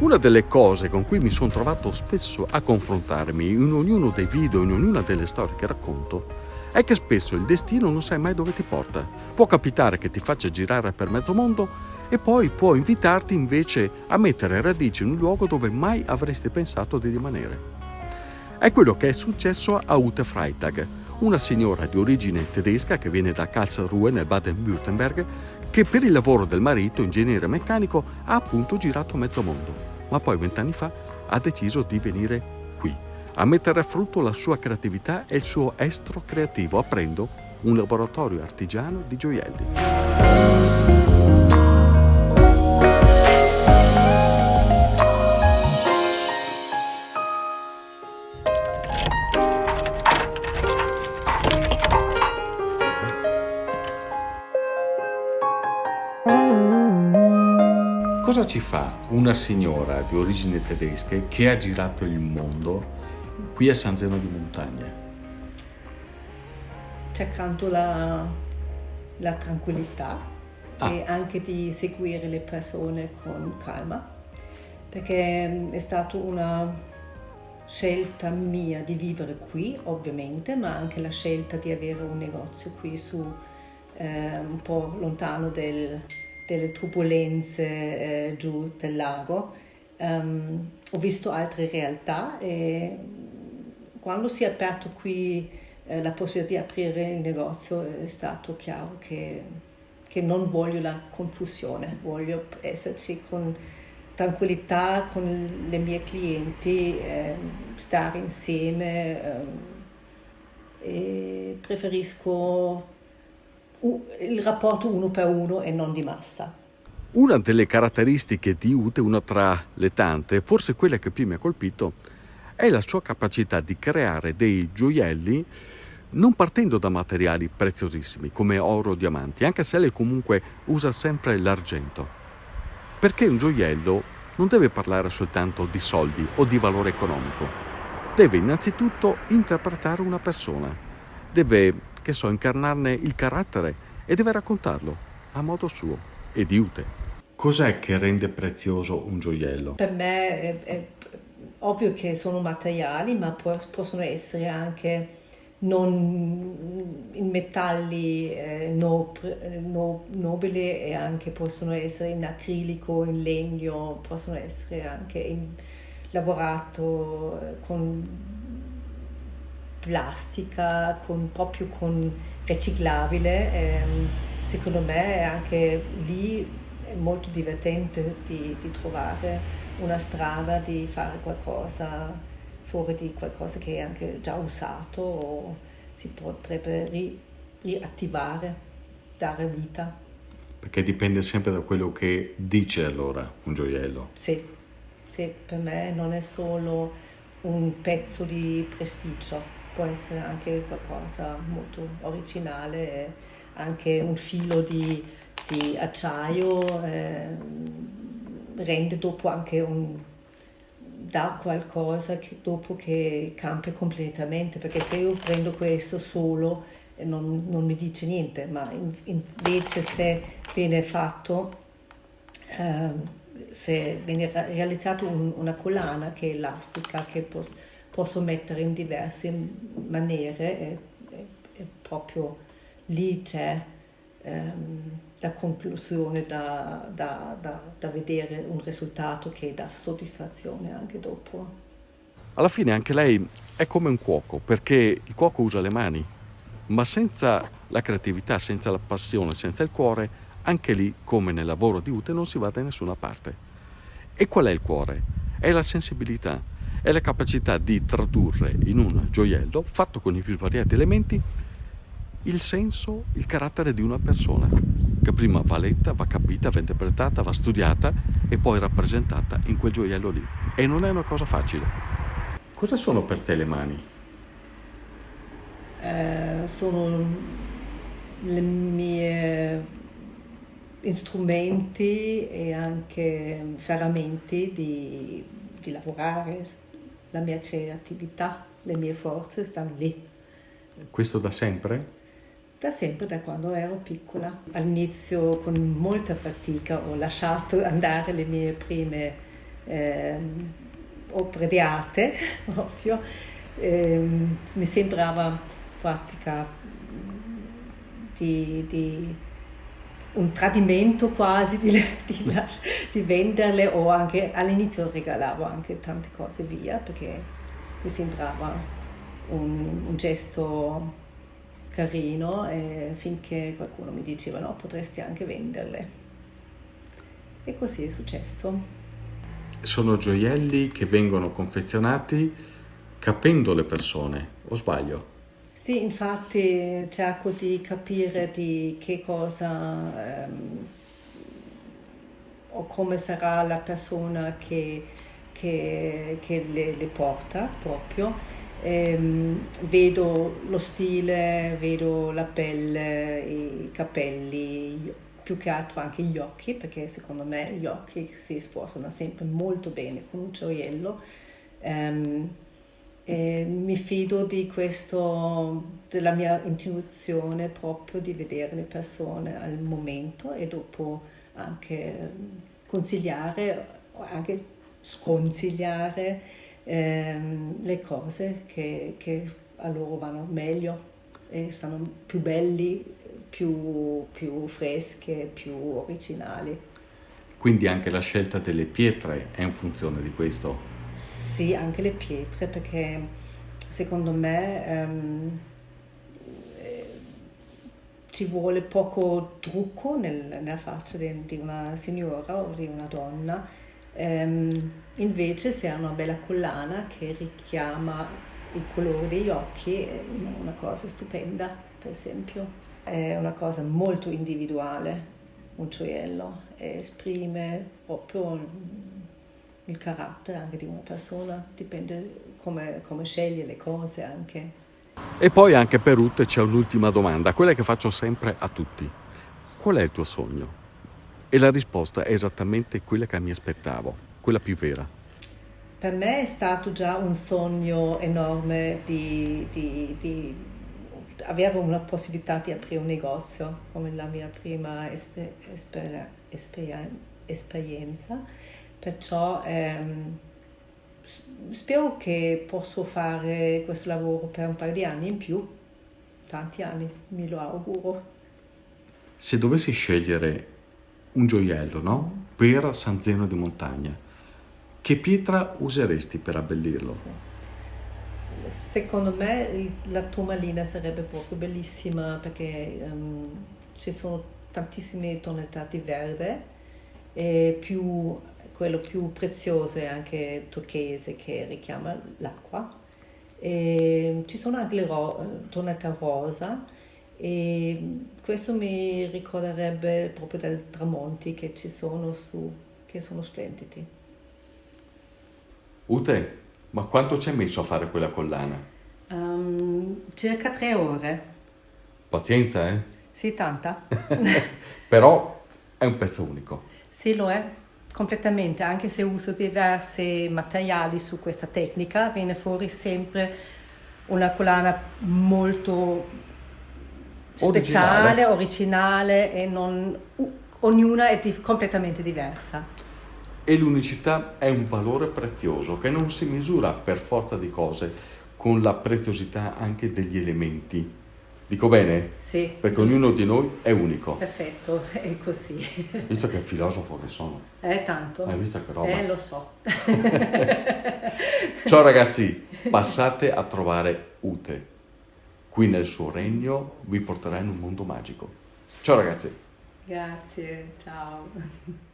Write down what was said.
Una delle cose con cui mi sono trovato spesso a confrontarmi in ognuno dei video, in ognuna delle storie che racconto, è che spesso il destino non sai mai dove ti porta. Può capitare che ti faccia girare per mezzo mondo e poi può invitarti invece a mettere radici in un luogo dove mai avresti pensato di rimanere. È quello che è successo a Ute Freitag, una signora di origine tedesca che viene da Karlsruhe nel Baden-Württemberg, che per il lavoro del marito, ingegnere meccanico, ha appunto girato mezzo mondo. Ma poi 20 anni fa ha deciso di venire qui, a mettere a frutto la sua creatività e il suo estro creativo, aprendo un laboratorio artigiano di gioielli. Cosa ci fa una signora di origini tedesche che ha girato il mondo qui a San Zeno di Montagna? C'è accanto la tranquillità e anche di seguire le persone con calma, perché è stata una scelta mia di vivere qui, ovviamente, ma anche la scelta di avere un negozio qui su un po' lontano delle turbulenze giù del lago. Ho visto altre realtà e quando si è aperto qui la possibilità di aprire il negozio è stato chiaro che non voglio la confusione, voglio esserci con tranquillità con le mie clienti, stare insieme e preferisco il rapporto uno per uno e non di massa. Una delle caratteristiche di Ute, una tra le tante, forse quella che più mi ha colpito, è la sua capacità di creare dei gioielli non partendo da materiali preziosissimi come oro o diamanti, anche se lei comunque usa sempre l'argento. Perché un gioiello non deve parlare soltanto di soldi o di valore economico, deve innanzitutto interpretare una persona, deve incarnarne il carattere e deve raccontarlo a modo suo e di Ute. Cos'è che rende prezioso un gioiello? Per me è ovvio che sono materiali, ma possono essere anche non in metalli nobili e anche possono essere in acrilico, in legno, possono essere anche lavorato con plastica, proprio con riciclabile. Secondo me è anche lì è molto divertente di trovare una strada, di fare qualcosa fuori di qualcosa che è anche già usato o si potrebbe riattivare, dare vita. Perché dipende sempre da quello che dice allora un gioiello. Sì, per me non è solo un pezzo di prestigio, può essere anche qualcosa molto originale, anche un filo di acciaio rende dopo anche dà qualcosa che dopo che cambia completamente, perché se io prendo questo solo non mi dice niente, ma invece se viene fatto, se viene realizzato una collana che è elastica, che posso mettere in diverse maniere e proprio lì c'è la conclusione da vedere un risultato che dà soddisfazione anche dopo. Alla fine anche lei è come un cuoco, perché il cuoco usa le mani, ma senza la creatività, senza la passione, senza il cuore, anche lì, come nel lavoro di Ute, non si va da nessuna parte. E qual è il cuore? È la sensibilità, è la capacità di tradurre in un gioiello, fatto con i più svariati elementi, il senso, il carattere di una persona, che prima va letta, va capita, va interpretata, va studiata e poi rappresentata in quel gioiello lì. E non è una cosa facile. Cosa sono per te le mani? Sono le mie strumenti e anche ferramenti di lavorare, la mia creatività, le mie forze stanno lì. Questo da sempre? Da sempre, da quando ero piccola. All'inizio con molta fatica ho lasciato andare le mie prime opere di arte, ovvio. Mi sembrava pratica di un tradimento quasi di venderle, o anche all'inizio regalavo anche tante cose via perché mi sembrava un gesto carino, finché qualcuno mi diceva no, potresti anche venderle, e così è successo. Sono gioielli che vengono confezionati capendo le persone, o sbaglio? Sì, infatti cerco di capire di che cosa o come sarà la persona che le porta proprio. Vedo lo stile, vedo la pelle, i capelli, più che altro anche gli occhi, perché secondo me gli occhi si sposano sempre molto bene con un gioiello. E mi fido di questo, della mia intuizione proprio di vedere le persone al momento, e dopo anche consigliare o anche sconsigliare le cose che a loro vanno meglio e stanno più belli, più fresche, più originali. Quindi anche la scelta delle pietre è in funzione di questo. Sì, anche le pietre, perché secondo me ci vuole poco trucco nella faccia di una signora o di una donna. Invece se ha una bella collana che richiama il colore degli occhi è una cosa stupenda, per esempio. È una cosa molto individuale, un gioiello, e esprime proprio il carattere anche di una persona, dipende come sceglie le cose anche. E poi anche per Ute c'è un'ultima domanda, quella che faccio sempre a tutti. Qual è il tuo sogno? E la risposta è esattamente quella che mi aspettavo, quella più vera. Per me è stato già un sogno enorme di avere una possibilità di aprire un negozio come la mia prima esperienza, perciò spero che posso fare questo lavoro per un paio di anni in più, tanti anni, me lo auguro. Se dovessi scegliere un gioiello, no? Per San Zeno di Montagna, che pietra useresti per abbellirlo? Secondo me la turmalina sarebbe proprio bellissima, perché ci sono tantissime tonalità di verde, e quello più prezioso è anche turchese, che richiama l'acqua, e ci sono anche le tonalità rosa, e questo mi ricorderebbe proprio dei tramonti che ci sono che sono splendidi. Ute, ma quanto ci hai messo a fare quella collana? Circa 3 ore. Pazienza, eh? Sì, tanta. Però è un pezzo unico. Sì, lo è, completamente, anche se uso diversi materiali su questa tecnica, viene fuori sempre una collana molto speciale, originale, e ognuna è completamente diversa. E l'unicità è un valore prezioso che non si misura per forza di cose con la preziosità anche degli elementi. Dico bene? Sì. Perché giusto. ognuno di noi è unico. Perfetto, è così. Visto che filosofo che sono. Tanto. Hai visto che roba? Lo so. Ciao ragazzi, passate a trovare Ute. Qui nel suo regno vi porterà in un mondo magico. Ciao ragazzi. Grazie, ciao.